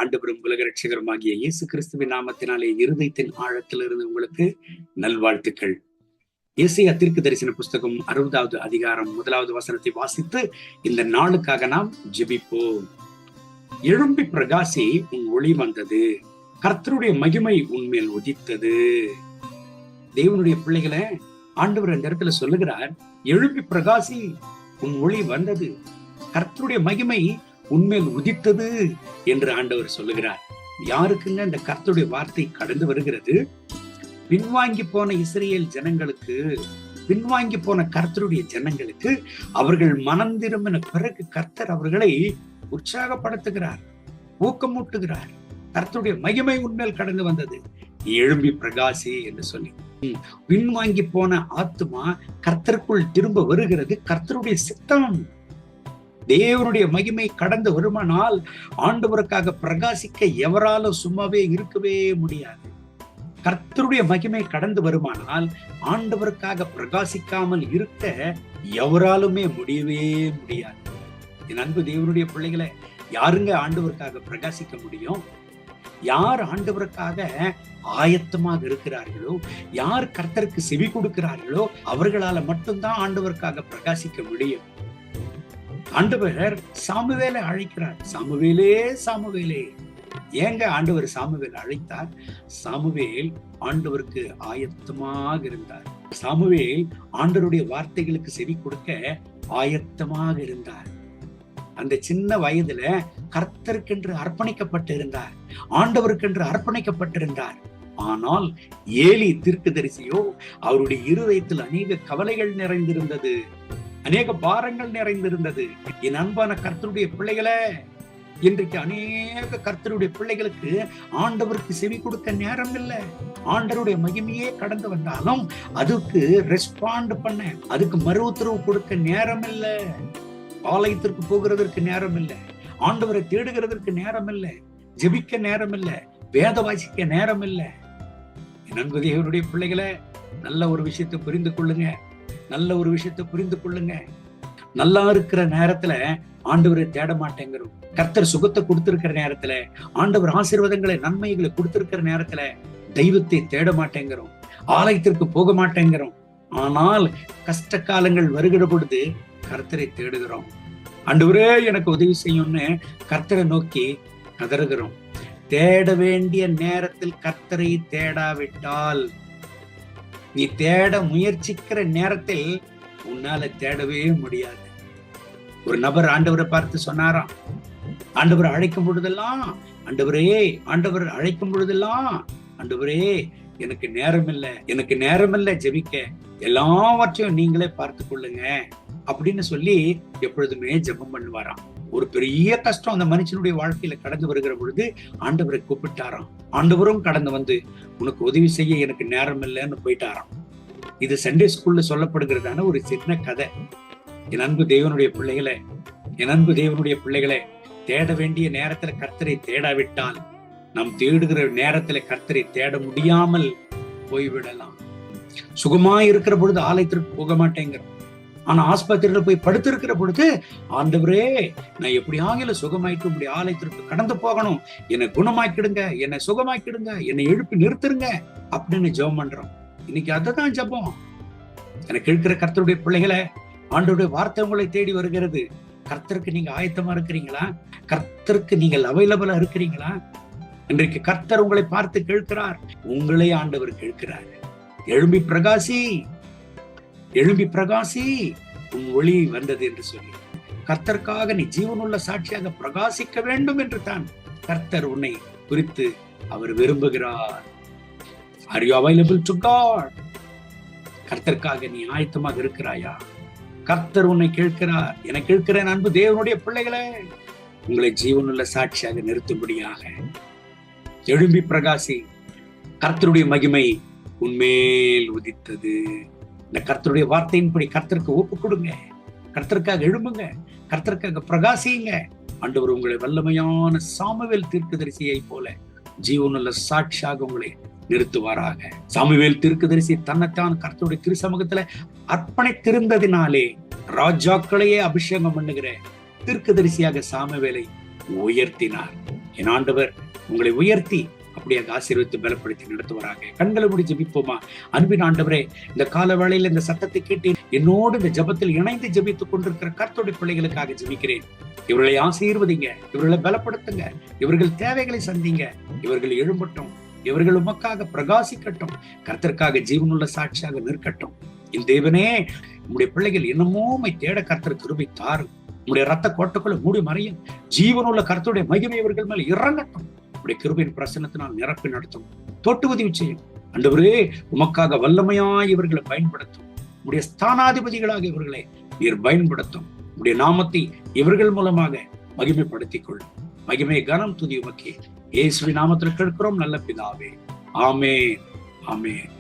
ஆண்டவரும் உலக ரட்சகருமாகிய இயேசு கிறிஸ்துவின் நாமத்தினாலே இருதயத்தின் ஆழத்திலிருந்து உங்களுக்கு நல்வாழ்த்துக்கள். ஏசாயா தீர்க்கதரிசன புஸ்தகம் 60வது அதிகாரம் 1வது வசனத்தை வாசித்து இந்த நாளுக்காக நாம் ஜெபிப்போம். எழும்பி பிரகாசி, உன் ஒளி வந்தது, கர்த்தருடைய மகிமை உன்மேல் உதித்தது. தேவனுடைய பிள்ளைகளை ஆண்டவர் இந்த இடத்துல சொல்லுகிறார், எழும்பி பிரகாசி, உன் ஒளி வந்தது, கர்த்தருடைய மகிமை உன்மேல் உதித்தது என்று ஆண்டவர் சொல்லுகிறார். யாருக்குங்க இந்த கர்த்தருடைய வார்த்தை கடந்து வருகிறது? பின்வாங்கி போன இஸ்ரேல் ஜனங்களுக்கு, பின்வாங்கி போன கர்த்தருடைய ஜனங்களுக்கு அவர்கள் மனம் திரும்பின பிறகு கர்த்தர் அவர்களை உற்சாகப்படுத்துகிறார், ஊக்கமூட்டுகிறார். கர்த்தருடைய மகிமை உன்மேல் கடந்து வந்தது, எழும்பி பிரகாசி என்று சொல்லி. பின்வாங்கி போன ஆத்துமா கர்த்தருக்குள் திரும்ப வருகிறது. கர்த்தருடைய சித்தம். தேவனுடைய மகிமை கடந்து வருமானால் ஆண்டவருக்காக பிரகாசிக்க எவராலும் சும்மாவே இருக்கவே முடியாது. கர்த்தருடைய மகிமை கடந்து வருமானால் ஆண்டவருக்காக பிரகாசிக்காமல் இருக்க எவராலுமே முடியவே முடியாது. என் அன்பு தேவனுடைய பிள்ளைகளை, யாருங்க ஆண்டவருக்காக பிரகாசிக்க முடியும்? யார் ஆண்டவருக்காக ஆயத்தமாக இருக்கிறார்களோ, யார் கர்த்தருக்கு செவி கொடுக்கிறார்களோ அவர்களால மட்டும்தான் ஆண்டவருக்காக பிரகாசிக்க முடியும். ஆண்டவர் சாமுவேலை அழைக்கிறார். சாமுவேலே, சாமுவேலே. ஏங்க ஆண்டவர் சாமுவேல் அழைத்தார்? சாமுவேல் ஆண்டவருக்கு ஆயத்தமாக இருந்தார். சாமுவேல் ஆண்டவருடைய வார்த்தைகளுக்கு செவி கொடுக்க ஆயத்தமாக இருந்தார். அந்த சின்ன வயதுல கர்த்தருக்கென்று அர்ப்பணிக்கப்பட்டிருந்தார், ஆண்டவருக்கென்று அர்ப்பணிக்கப்பட்டிருந்தார். ஆனால் ஏலி தீர்க்கதரிசியோ அவருடைய இருதயத்தில் அநேக கவலைகள் நிறைந்திருந்தது, அநேக பாரங்கள் நிறைந்திருந்தது. என் அன்பான கர்த்தருடைய பிள்ளைகளே, இன்றைக்கு அநேக கர்த்தருடைய பிள்ளைகளுக்கு ஆண்டவருக்கு செவி கொடுக்க நேரம் இல்லை. ஆண்டவருடைய மகிமையே கடந்து வந்தாலும் அதுக்கு ரெஸ்பாண்ட் பண்ண, அதுக்கு மறு உத்தரவு கொடுக்க நேரம் இல்லை. ஆலயத்திற்கு போகிறதற்கு நேரம் இல்லை, ஆண்டவரை தேடுகிறதற்கு நேரம் இல்லை, ஜெபிக்க நேரம் இல்லை, வேத வாசிக்க நேரம் இல்லை. என் அன்பு தேவனுடைய பிள்ளைகளை, நல்ல ஒரு விஷயத்தை புரிந்து கொள்ளுங்க, நல்ல ஒரு விஷயத்தை புரிந்து கொள்ளுங்க. நல்லா இருக்கிற நேரத்துல ஆண்டவரை தேட மாட்டேங்கிறோம். கர்த்தர் சுகத்தை கொடுத்திருக்கிற நேரத்துல, ஆண்டவர் ஆசீர்வாதங்களை நன்மைகளை கொடுத்திருக்கிற நேரத்துல தெய்வத்தை தேட மாட்டேங்கிறோம், ஆலயத்திற்கு போக மாட்டேங்கிறோம். ஆனால் கஷ்ட காலங்கள் வருகிற பொழுது கர்த்தரை தேடுகிறோம். ஆண்டவரே எனக்கு உதவி செய்யும்னு கர்த்தரை நோக்கி கதறுகிறோம். தேட வேண்டிய நேரத்தில் கர்த்தரை தேடாவிட்டால், நீ தேட முயற்சிக்கிற நேரத்தில் உன்னால தேடவே முடியாது. ஒரு நபர் ஆண்டவரை பார்த்து சொன்னாராம், ஆண்டவரை அழைக்கும் பொழுதெல்லாம், ஆண்டவரே, ஆண்டவர் அழைக்கும் பொழுதெல்லாம், ஆண்டவரே எனக்கு நேரம் இல்லை, எனக்கு நேரம் இல்லை ஜெபிக்க, எல்லாவற்றையும் நீங்களே பார்த்து கொள்ளுங்க அப்படின்னு சொல்லி எப்பொழுதுமே ஜெபம் பண்ணுவாராம். ஒரு பெரிய கஷ்டம் அந்த மனுஷனுடைய வாழ்க்கையில கடந்து வருகிற பொழுது ஆண்டவரை கூப்பிட்டாராம். ஆண்டவரும் கடந்து வந்து உனக்கு உதவி செய்ய எனக்கு நேரம் இல்லைன்னு போயிட்டாராம். இது சண்டே ஸ்கூல்ல சொல்லப்படுகிறதான ஒரு சின்ன கதை. என் அன்பு தேவனுடைய பிள்ளைகளை, என் அன்பு தேவனுடைய பிள்ளைகளை, தேட வேண்டிய நேரத்துல கர்த்தரை தேடாவிட்டால் நாம் தேடுகிற நேரத்துல கர்த்தரை தேட முடியாமல் போய்விடலாம். சுகமாய் இருக்கிற பொழுது ஆலயத்திற்கு போக மாட்டேங்கிறோம். ஆனா ஆஸ்பத்திரியில போய் படுத்திருக்கிற பொழுது, ஆண்டவரே நான் எப்படியாகிலும் சுகமாயிட்டு இப்படி ஆலயத்திற்கு கடந்து போகணும், என்னை குணமாக்கிடுங்க, என்னை சுகமாக்கிடுங்க, என்னை எழுப்பி நிறுத்துருங்க அப்படின்னு ஜெபம் பண்றோம். இன்னைக்கு அதுதான் ஜெபம். எனக்கு இருக்கிற கர்த்தருடைய பிள்ளைகளை, ஆண்டவருடைய வார்த்தை உங்களை தேடி வருகிறது. கர்த்தருக்கு நீங்க ஆயத்தமா இருக்கிறீங்களா? கர்த்தருக்கு நீங்கள் அவைலபிளா இருக்கிறீங்களா? இன்றைக்கு கர்த்தர் உங்களை பார்த்து கேட்கிறார், உங்களே ஆண்டவர் கேட்கிறார். எழும்பி பிரகாசி, எழும்பி பிரகாசி, உன் ஒளி வந்தது என்று சொல்லி. கர்த்தருக்காக நீ ஜீவனுள்ள சாட்சியாக பிரகாசிக்க வேண்டும் என்று தான் கர்த்தர் உன்னை குறித்து அவர் விரும்புகிறார். Are you available to God? கர்த்தருக்காக நீ ஆயத்தமாக இருக்கிறாயா? கர்த்தர் உன்னை கேட்கிறார். என கேட்கிறேன் அன்பு தேவனுடைய பிள்ளைகளே, உங்களை ஜீவனுள்ள சாட்சியாக நிறுத்தும்படியாக எழும்பி பிரகாசி. கர்த்தருடைய மகிமை உன்மேல் உதித்தது. இந்த கர்த்தருடைய வார்த்தையின்படி கர்த்தருக்கு ஒப்பு கொடுங்க, கர்த்தருக்காக எழும்புங்க, கர்த்தருக்காக பிரகாசியுங்க. ஆண்டவர் உங்களை வல்லமையான சாமுவேல் தீர்க்கதரிசியை போல ஜீவனுள்ள சாட்சியாக உங்களை நிறுத்துவாராக. சாமுவேல் தீர்க்கதரிசி தன்னைத்தான் கர்த்தருடைய திருசமூகத்துல அர்ப்பணித்திருந்ததினாலே ராஜாக்களையே அபிஷேகம் பண்ணுகிற தீர்க்கதரிசியாக சாமுவேலை உயர்த்தினார். என் ஆண்டவர் உங்களை உயர்த்தி அப்படியே ஆசீர்வித்து பலப்படுத்தி நடத்துவாராக. கண்களை மூடி ஜெபிப்போமா? அன்பின் ஆண்டவரே, இந்த கால வேளையில இந்த சத்தத்தை கேட்டு என்னோடு இந்த ஜெபத்தில் இணைந்து ஜெபித்துக் கொண்டிருக்கிற கர்த்தருடைய பிள்ளைகளுக்காக ஜெபிக்கிறேன். இவர்களை ஆசீர்வதிங்க, இவர்களை பலப்படுத்துங்க, இவர்கள் தேவைகளை சந்திங்க, இவர்கள் எழும்பட்டும், இவர்கள் உமக்காக பிரகாசிக்கட்டும், கர்த்தருக்காக ஜீவனுள்ள சாட்சியாக நிற்கட்டும். இந்த தேவனே, உம்முடைய பிள்ளைகள் என்னமோ தேட கர்த்தர் கிருபை தாரும். உம்முடைய ரத்த கோட்டைக்குள்ள மூடி மறையும். ஜீவனுள்ள கர்த்தருடைய மகிமை இவர்கள் மேல் இறங்கட்டும். உடைய கிருபையின் பிரசன்னத்தினால் நிரப்பி நடத்தும், தொட்டு உதவி செய்யும். ஆண்டவரே, உமக்காக வல்லமையாய் இவர்களை பயன்படுத்தும். உடைய ஸ்தானாதிபதிகளாக இவர்களை நீர் பயன்படுத்தும். உடைய நாமத்தை இவர்கள் மூலமாக மகிமைப்படுத்திக் கொள்ளும். மகிமை கனம் துதி உமக்கே. இயேசுவின் நாமத்தில் கேட்கிறோம் நல்ல பிதாவே. ஆமென், ஆமென்.